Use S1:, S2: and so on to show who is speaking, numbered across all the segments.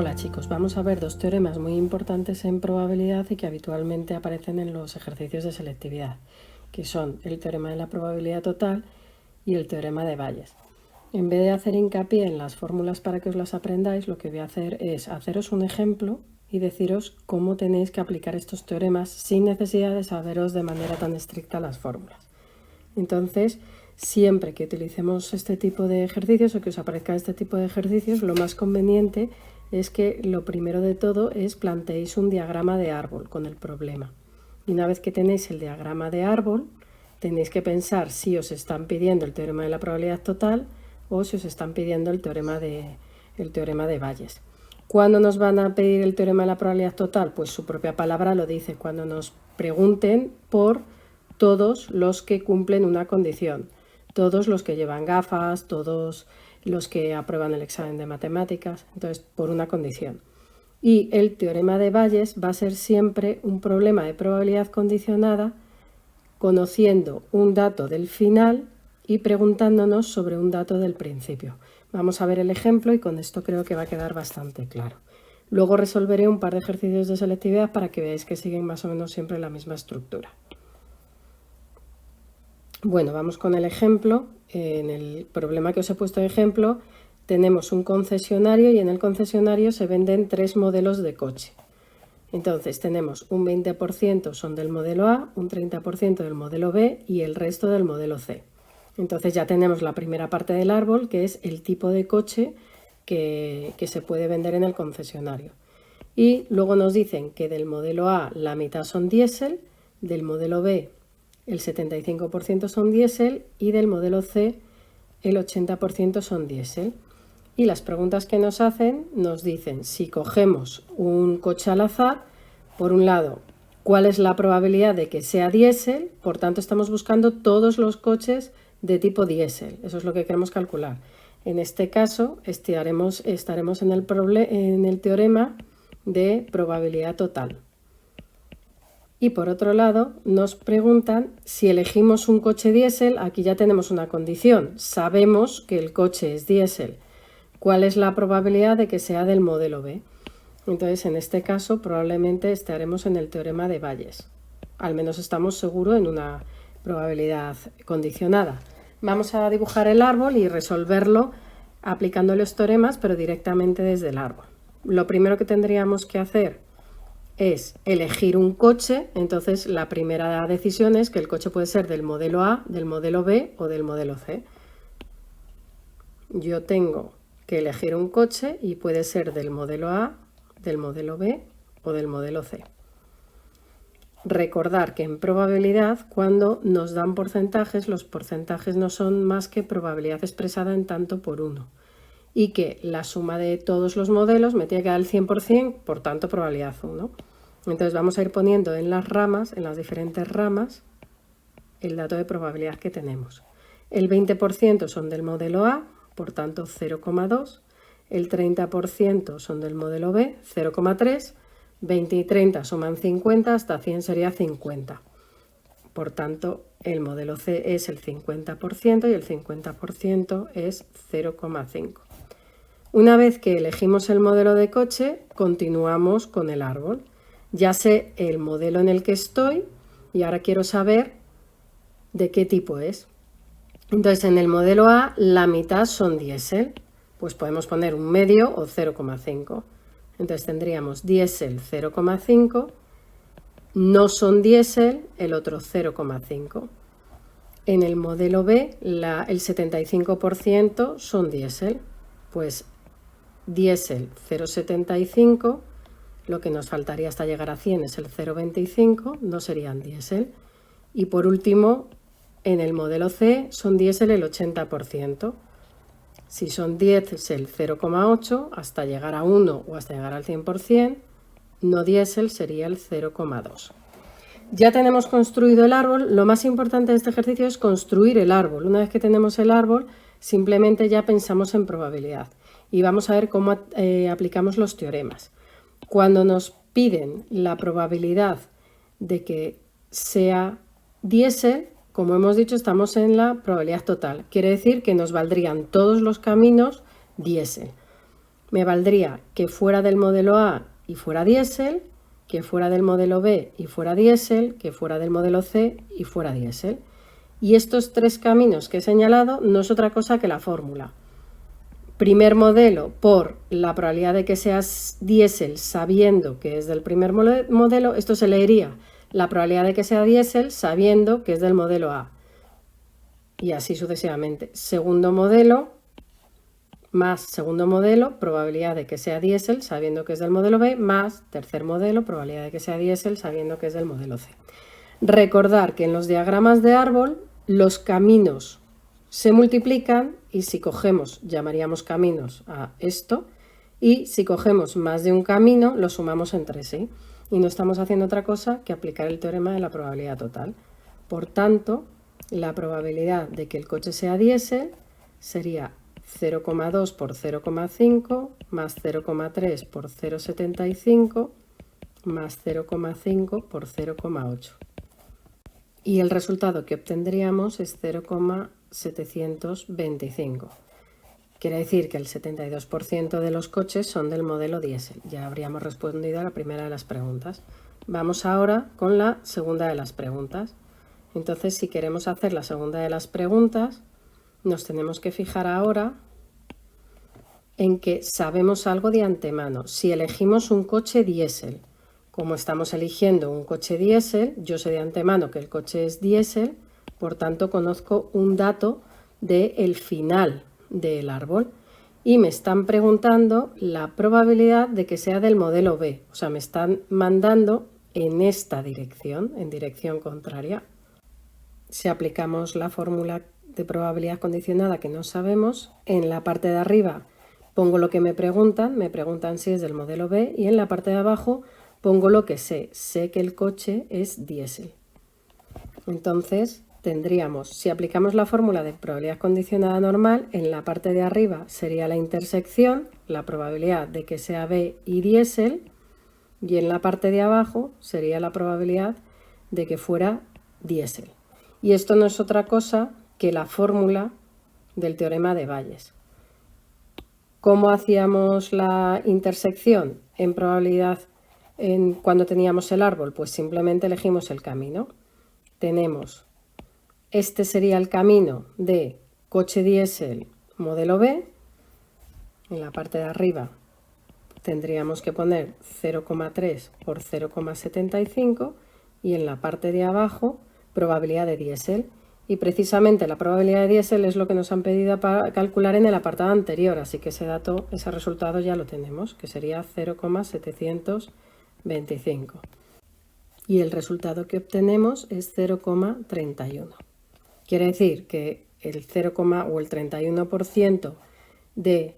S1: Hola chicos, vamos a ver dos teoremas muy importantes en probabilidad y que habitualmente aparecen en los ejercicios de selectividad, que son el teorema de la probabilidad total y el teorema de Bayes. En vez de hacer hincapié en las fórmulas para que os las aprendáis, lo que voy a hacer es haceros un ejemplo y deciros cómo tenéis que aplicar estos teoremas sin necesidad de saberos de manera tan estricta las fórmulas. Entonces, siempre que utilicemos este tipo de ejercicios o que os aparezca este tipo de ejercicios, lo más conveniente es que lo primero de todo es planteéis un diagrama de árbol con el problema. Y una vez que tenéis el diagrama de árbol, tenéis que pensar si os están pidiendo el teorema de la probabilidad total o si os están pidiendo el teorema de Bayes. ¿Cuándo nos van a pedir el teorema de la probabilidad total? Pues su propia palabra lo dice, cuando nos pregunten por todos los que cumplen una condición, todos los que llevan gafas, todos los que aprueban el examen de matemáticas, entonces por una condición. Y el teorema de Bayes va a ser siempre un problema de probabilidad condicionada conociendo un dato del final y preguntándonos sobre un dato del principio. Vamos a ver el ejemplo y con esto creo que va a quedar bastante claro. Luego resolveré un par de ejercicios de selectividad para que veáis que siguen más o menos siempre la misma estructura. Bueno, vamos con el ejemplo. En el problema que os he puesto de ejemplo tenemos un concesionario y en el concesionario se venden 3 modelos de coche. Entonces tenemos un 20% son del modelo A, un 30% del modelo B y el resto del modelo C. Entonces ya tenemos la primera parte del árbol, que es el tipo de coche que se puede vender en el concesionario. Y luego nos dicen que del modelo A la mitad son diésel, del modelo B el 75% son diésel y del modelo C el 80% son diésel. Y las preguntas que nos hacen nos dicen si cogemos un coche al azar, por un lado, ¿cuál es la probabilidad de que sea diésel? Por tanto, estamos buscando todos los coches de tipo diésel. Eso es lo que queremos calcular. En este caso, estaremos en el teorema de probabilidad total. Y por otro lado, nos preguntan si elegimos un coche diésel, aquí ya tenemos una condición. Sabemos que el coche es diésel. ¿Cuál es la probabilidad de que sea del modelo B? Entonces, en este caso, probablemente estaremos en el teorema de Bayes. Al menos estamos seguros en una probabilidad condicionada. Vamos a dibujar el árbol y resolverlo aplicando los teoremas, pero directamente desde el árbol. Lo primero que tendríamos que hacer es elegir un coche. Entonces la primera decisión es que el coche puede ser del modelo A, del modelo B o del modelo C. Yo tengo que elegir un coche y puede ser del modelo A, del modelo B o del modelo C. Recordar que en probabilidad, cuando nos dan porcentajes, los porcentajes no son más que probabilidad expresada en tanto por 1. Y que la suma de todos los modelos me tiene que dar el 100%, por tanto probabilidad 1. Entonces vamos a ir poniendo en las ramas, en las diferentes ramas, el dato de probabilidad que tenemos. El 20% son del modelo A, por tanto 0,2. El 30% son del modelo B, 0,3. 20 y 30 suman 50, hasta 100 sería 50. Por tanto, el modelo C es el 50% y el 50% es 0,5. Una vez que elegimos el modelo de coche, continuamos con el árbol. Ya sé el modelo en el que estoy y ahora quiero saber de qué tipo es. Entonces, en el modelo A, la mitad son diésel. Pues podemos poner un medio o 0,5. Entonces tendríamos diésel 0,5, no son diésel el otro 0,5. En el modelo B, el 75% son diésel. Pues diésel 0,75, lo que nos faltaría hasta llegar a 100 es el 0,25, no serían diésel. Y por último, en el modelo C son diésel el 80%. Si son 10 es el 0,8, hasta llegar a 1 o hasta llegar al 100%, no diésel sería el 0,2. Ya tenemos construido el árbol. Lo más importante de este ejercicio es construir el árbol. Una vez que tenemos el árbol, simplemente ya pensamos en probabilidad. Y vamos a ver cómo aplicamos los teoremas. Cuando nos piden la probabilidad de que sea diésel, como hemos dicho, estamos en la probabilidad total. Quiere decir que nos valdrían todos los caminos diésel. Me valdría que fuera del modelo A y fuera diésel, que fuera del modelo B y fuera diésel, que fuera del modelo C y fuera diésel. Y estos tres caminos que he señalado no es otra cosa que la fórmula. Primer modelo por la probabilidad de que seas diésel sabiendo que es del primer modelo, esto se leería la probabilidad de que sea diésel sabiendo que es del modelo A. Y así sucesivamente. Segundo modelo más segundo modelo, probabilidad de que sea diésel sabiendo que es del modelo B, más tercer modelo, probabilidad de que sea diésel sabiendo que es del modelo C. Recordar que en los diagramas de árbol los caminos se multiplican y si cogemos, llamaríamos caminos a esto, y si cogemos más de un camino, lo sumamos entre sí. Y no estamos haciendo otra cosa que aplicar el teorema de la probabilidad total. Por tanto, la probabilidad de que el coche sea diésel sería 0,2 por 0,5 más 0,3 por 0,75 más 0,5 por 0,8. Y el resultado que obtendríamos es 0,725. Quiere decir que el 72% de los coches son del modelo diésel. Ya habríamos respondido a la primera de las preguntas. Vamos ahora con la segunda de las preguntas. Entonces, si queremos hacer la segunda de las preguntas, nos tenemos que fijar ahora en que sabemos algo de antemano. Si elegimos un coche diésel, como estamos eligiendo un coche diésel, yo sé de antemano que el coche es diésel, por tanto conozco un dato del final del árbol y me están preguntando la probabilidad de que sea del modelo B, o sea, me están mandando en esta dirección, en dirección contraria. Si aplicamos la fórmula de probabilidad condicionada que no sabemos, en la parte de arriba pongo lo que me preguntan si es del modelo B y en la parte de abajo pongo lo que sé que el coche es diésel. Entonces tendríamos, si aplicamos la fórmula de probabilidad condicionada normal, en la parte de arriba sería la intersección, la probabilidad de que sea B y diésel, y en la parte de abajo sería la probabilidad de que fuera diésel. Y esto no es otra cosa que la fórmula del teorema de Bayes. ¿Cómo hacíamos la intersección en probabilidad cuando teníamos el árbol? Pues simplemente elegimos el camino. Tenemos, este sería el camino de coche diésel modelo B. En la parte de arriba tendríamos que poner 0,3 por 0,75 y en la parte de abajo probabilidad de diésel. Y precisamente la probabilidad de diésel es lo que nos han pedido para calcular en el apartado anterior, así que ese dato, ese resultado ya lo tenemos, que sería 0,725. Y el resultado que obtenemos es 0,31. Quiere decir que el 0, o el 31% de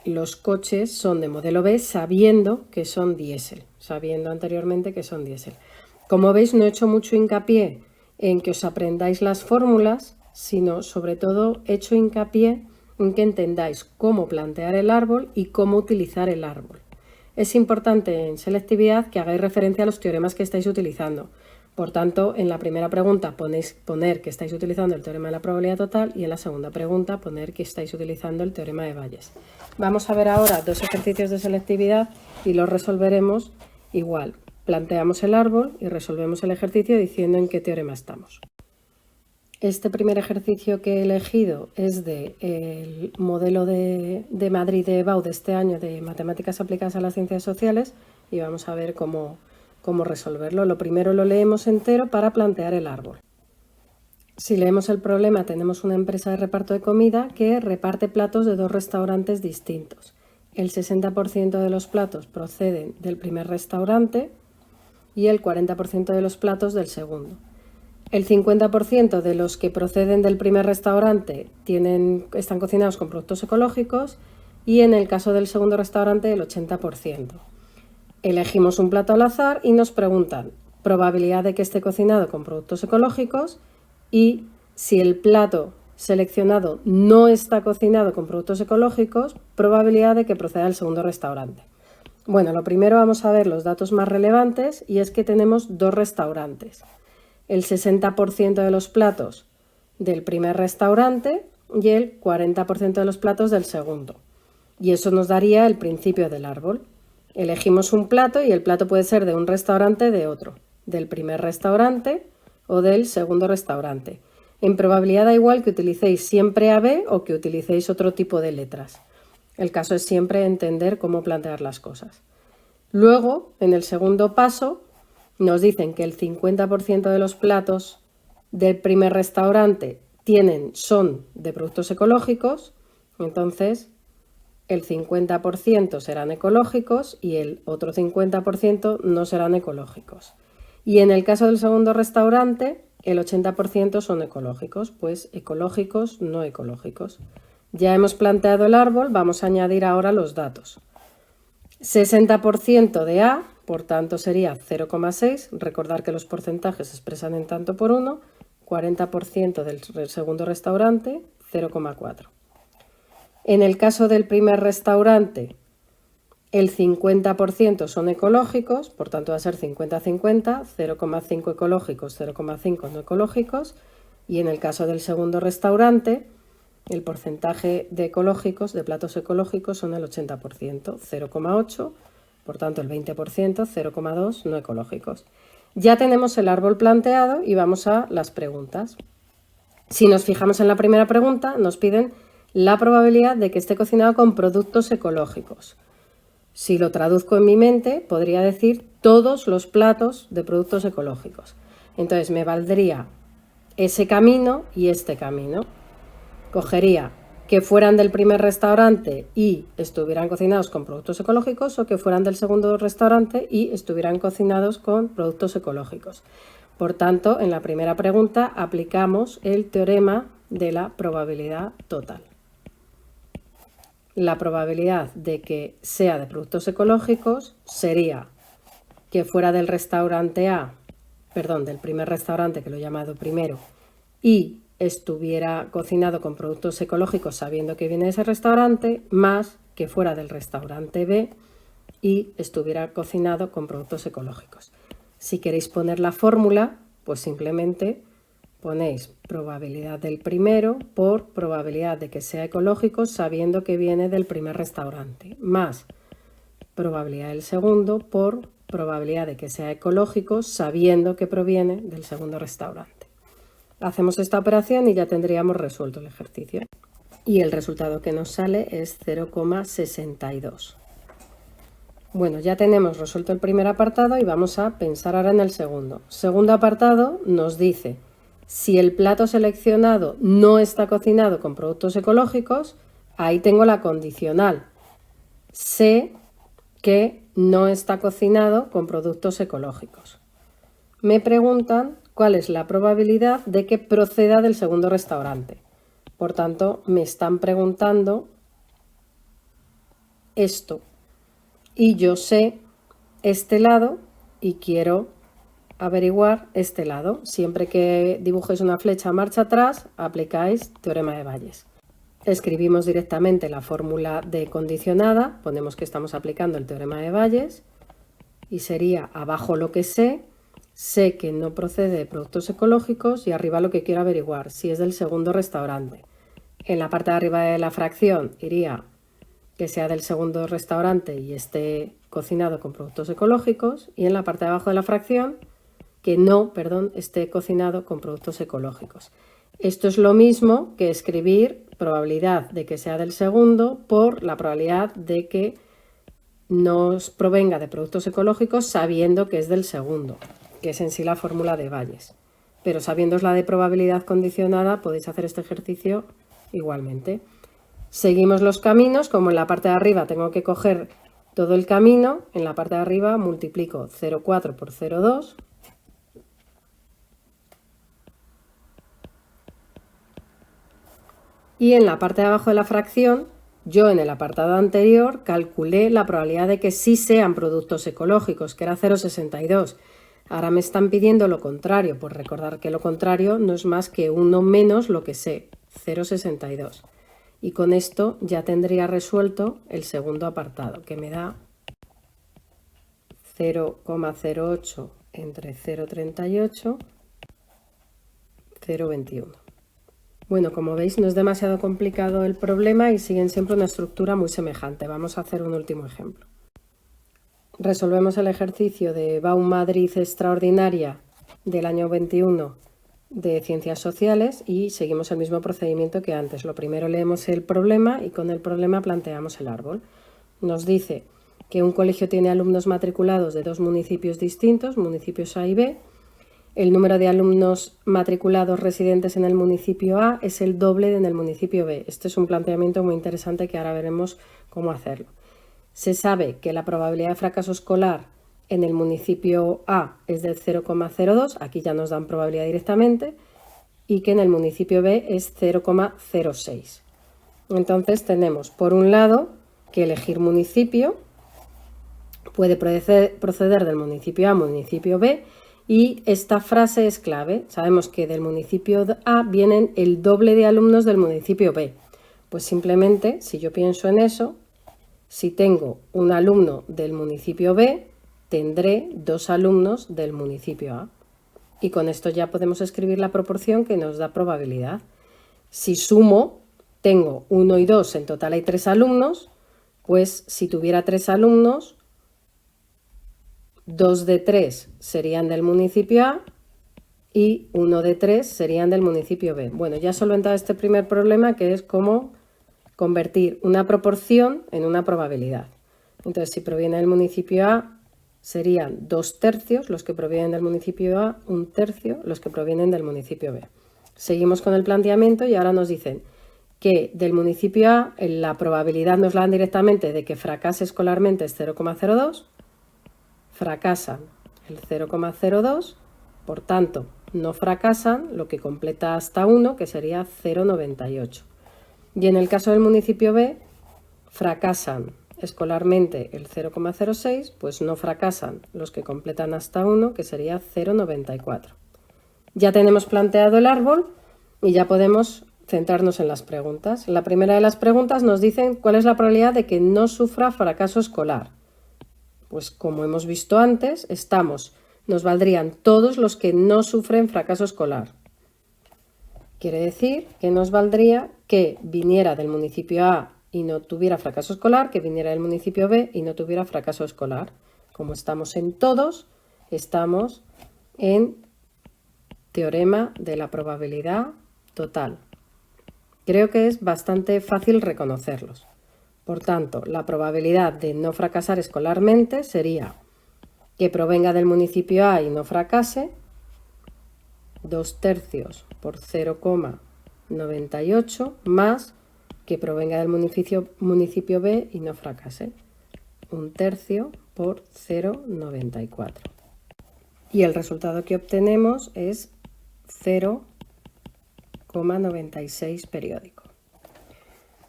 S1: los coches son de modelo B sabiendo que son diésel, sabiendo anteriormente que son diésel. Como veis, no he hecho mucho hincapié en que os aprendáis las fórmulas, sino sobre todo he hecho hincapié en que entendáis cómo plantear el árbol y cómo utilizar el árbol. Es importante en selectividad que hagáis referencia a los teoremas que estáis utilizando. Por tanto, en la primera pregunta poner que estáis utilizando el teorema de la probabilidad total y en la segunda pregunta poner que estáis utilizando el teorema de Bayes. Vamos a ver ahora dos ejercicios de selectividad y los resolveremos igual. Planteamos el árbol y resolvemos el ejercicio diciendo en qué teorema estamos. Este primer ejercicio que he elegido es del modelo de Madrid de EBAU de este año de Matemáticas aplicadas a las ciencias sociales y vamos a ver cómo resolverlo. Lo primero lo leemos entero para plantear el árbol. Si leemos el problema, tenemos una empresa de reparto de comida que reparte platos de dos restaurantes distintos. El 60% de los platos proceden del primer restaurante y el 40% de los platos del segundo. El 50% de los que proceden del primer restaurante están cocinados con productos ecológicos y en el caso del segundo restaurante el 80%. Elegimos un plato al azar y nos preguntan probabilidad de que esté cocinado con productos ecológicos y si el plato seleccionado no está cocinado con productos ecológicos, probabilidad de que proceda del segundo restaurante. Bueno, lo primero vamos a ver los datos más relevantes y es que tenemos dos restaurantes. El 60% de los platos del primer restaurante y el 40% de los platos del segundo. Y eso nos daría el principio del árbol. Elegimos un plato y el plato puede ser de un restaurante de otro, del primer restaurante o del segundo restaurante. En probabilidad da igual que utilicéis siempre AB o que utilicéis otro tipo de letras. El caso es siempre entender cómo plantear las cosas. Luego, en el segundo paso, nos dicen que el 50% de los platos del primer restaurante son de productos ecológicos, entonces el 50% serán ecológicos y el otro 50% no serán ecológicos. Y en el caso del segundo restaurante, el 80% son ecológicos, pues ecológicos, no ecológicos. Ya hemos planteado el árbol, vamos a añadir ahora los datos. 60% de A, por tanto sería 0,6, recordar que los porcentajes se expresan en tanto por 1, 40% del segundo restaurante, 0,4. En el caso del primer restaurante, el 50% son ecológicos, por tanto va a ser 50-50, 0,5 ecológicos, 0,5 no ecológicos. Y en el caso del segundo restaurante, el porcentaje de ecológicos, de platos ecológicos, son el 80%, 0,8, por tanto el 20%, 0,2 no ecológicos. Ya tenemos el árbol planteado y vamos a las preguntas. Si nos fijamos en la primera pregunta, nos piden la probabilidad de que esté cocinado con productos ecológicos. Si lo traduzco en mi mente, podría decir todos los platos de productos ecológicos. Entonces me valdría ese camino y este camino. Cogería que fueran del primer restaurante y estuvieran cocinados con productos ecológicos o que fueran del segundo restaurante y estuvieran cocinados con productos ecológicos. Por tanto, en la primera pregunta aplicamos el teorema de la probabilidad total. La probabilidad de que sea de productos ecológicos sería que fuera del restaurante A, perdón, del primer restaurante que lo he llamado primero, y estuviera cocinado con productos ecológicos sabiendo que viene de ese restaurante, más que fuera del restaurante B y estuviera cocinado con productos ecológicos. Si queréis poner la fórmula, pues simplemente ponéis probabilidad del primero por probabilidad de que sea ecológico sabiendo que viene del primer restaurante, más probabilidad del segundo por probabilidad de que sea ecológico sabiendo que proviene del segundo restaurante. Hacemos esta operación y ya tendríamos resuelto el ejercicio. Y el resultado que nos sale es 0,62. Bueno, ya tenemos resuelto el primer apartado y vamos a pensar ahora en el segundo. Segundo apartado nos dice: si el plato seleccionado no está cocinado con productos ecológicos, ahí tengo la condicional. Sé que no está cocinado con productos ecológicos. Me preguntan cuál es la probabilidad de que proceda del segundo restaurante. Por tanto, me están preguntando esto. Y yo sé este lado y quiero averiguar este lado. Siempre que dibujéis una flecha marcha atrás, aplicáis teorema de Bayes. Escribimos directamente la fórmula de condicionada, ponemos que estamos aplicando el teorema de Bayes y sería abajo lo que sé que no procede de productos ecológicos y arriba lo que quiero averiguar, si es del segundo restaurante. En la parte de arriba de la fracción iría que sea del segundo restaurante y esté cocinado con productos ecológicos, y en la parte de abajo de la fracción que esté cocinado con productos ecológicos. Esto es lo mismo que escribir probabilidad de que sea del segundo por la probabilidad de que no provenga de productos ecológicos sabiendo que es del segundo, que es en sí la fórmula de Bayes. Pero sabiendo la de probabilidad condicionada podéis hacer este ejercicio igualmente. Seguimos los caminos, como en la parte de arriba tengo que coger todo el camino, en la parte de arriba multiplico 0,4 por 0,2 y en la parte de abajo de la fracción, yo en el apartado anterior calculé la probabilidad de que sí sean productos ecológicos, que era 0,62. Ahora me están pidiendo lo contrario, pues recordar que lo contrario no es más que 1 menos lo que sé, 0,62. Y con esto ya tendría resuelto el segundo apartado, que me da 0,08 entre 0,38, 0,21. Bueno, como veis, no es demasiado complicado el problema y siguen siempre una estructura muy semejante. Vamos a hacer un último ejemplo. Resolvemos el ejercicio de Baum Madrid Extraordinaria del año 21 de Ciencias Sociales y seguimos el mismo procedimiento que antes. Lo primero leemos el problema y con el problema planteamos el árbol. Nos dice que un colegio tiene alumnos matriculados de dos municipios distintos, municipios A y B. El número de alumnos matriculados residentes en el municipio A es el doble en el municipio B. Este es un planteamiento muy interesante que ahora veremos cómo hacerlo. Se sabe que la probabilidad de fracaso escolar en el municipio A es del 0,02, aquí ya nos dan probabilidad directamente, y que en el municipio B es 0,06. Entonces tenemos, por un lado, que elegir municipio, puede proceder del municipio A al municipio B, y esta frase es clave. Sabemos que del municipio A vienen el doble de alumnos del municipio B. Pues simplemente, si yo pienso en eso, si tengo un alumno del municipio B, tendré dos alumnos del municipio A. Y con esto ya podemos escribir la proporción que nos da probabilidad. Si sumo, tengo 1 y 2, en total hay 3 alumnos, pues si tuviera 3 alumnos, 2 de 3 serían del municipio A y 1 de 3 serían del municipio B. Bueno, ya he solventado este primer problema, que es cómo convertir una proporción en una probabilidad. Entonces, si proviene del municipio A, serían 2/3 los que provienen del municipio A, 1/3 los que provienen del municipio B. Seguimos con el planteamiento y ahora nos dicen que del municipio A la probabilidad nos la dan directamente de que fracase escolarmente es 0,02, fracasan el 0,02, por tanto no fracasan lo que completa hasta 1, que sería 0,98. Y en el caso del municipio B, fracasan escolarmente el 0,06, pues no fracasan los que completan hasta 1, que sería 0,94. Ya tenemos planteado el árbol y ya podemos centrarnos en las preguntas. La primera de las preguntas nos dicen cuál es la probabilidad de que no sufra fracaso escolar. Pues como hemos visto antes, nos valdrían todos los que no sufren fracaso escolar. Quiere decir que nos valdría que viniera del municipio A y no tuviera fracaso escolar, que viniera del municipio B y no tuviera fracaso escolar. Como estamos en todos, estamos en teorema de la probabilidad total. Creo que es bastante fácil reconocerlos. Por tanto, la probabilidad de no fracasar escolarmente sería que provenga del municipio A y no fracase, 2/3 por 0,98, más que provenga del municipio B y no fracase, 1/3 por 0,94. Y el resultado que obtenemos es 0,96 periódico.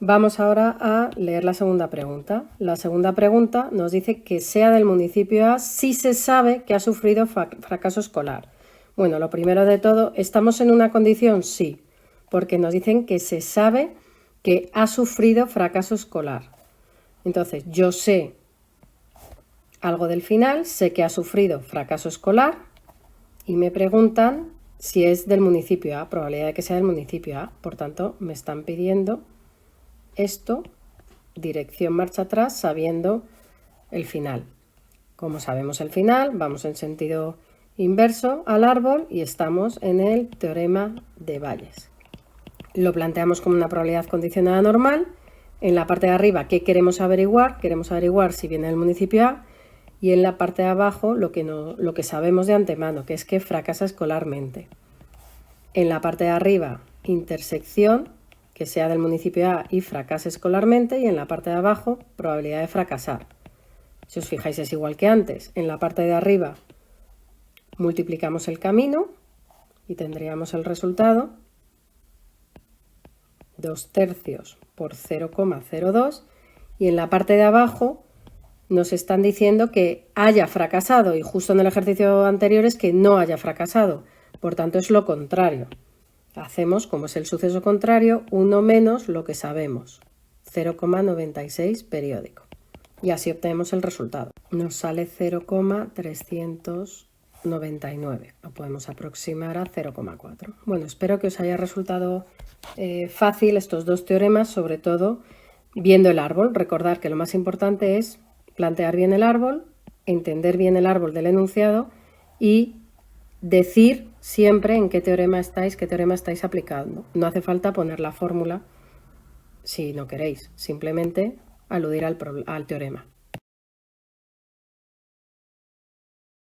S1: Vamos ahora a leer la segunda pregunta. La segunda pregunta nos dice que sea del municipio A si se sabe que ha sufrido fracaso escolar. Bueno, lo primero de todo, ¿estamos en una condición? Sí, porque nos dicen que se sabe que ha sufrido fracaso escolar. Entonces, yo sé algo del final, sé que ha sufrido fracaso escolar y me preguntan si es del municipio A, probabilidad de que sea del municipio A. Por tanto, me están pidiendo esto, dirección marcha atrás, sabiendo el final. Como sabemos el final, vamos en sentido inverso al árbol y estamos en el teorema de Bayes. Lo planteamos como una probabilidad condicionada normal. En la parte de arriba, ¿qué queremos averiguar? Queremos averiguar si viene del municipio A, y en la parte de abajo lo que sabemos de antemano, que es que fracasa escolarmente. En la parte de arriba, intersección, que sea del municipio A y fracase escolarmente, y en la parte de abajo, probabilidad de fracasar. Si os fijáis, es igual que antes. En la parte de arriba multiplicamos el camino y tendríamos el resultado 2/3 por 0,02, y en la parte de abajo nos están diciendo que haya fracasado, y justo en el ejercicio anterior es que no haya fracasado, por tanto es lo contrario. Hacemos, como es el suceso contrario, 1 menos lo que sabemos, 0,96 periódico. Y así obtenemos el resultado. Nos sale 0,300 0,99. Lo podemos aproximar a 0,4. Bueno, espero que os haya resultado fácil estos dos teoremas, sobre todo viendo el árbol. Recordad que lo más importante es plantear bien el árbol, entender bien el árbol del enunciado y decir siempre en qué teorema estáis aplicando. No hace falta poner la fórmula si no queréis, simplemente aludir al teorema.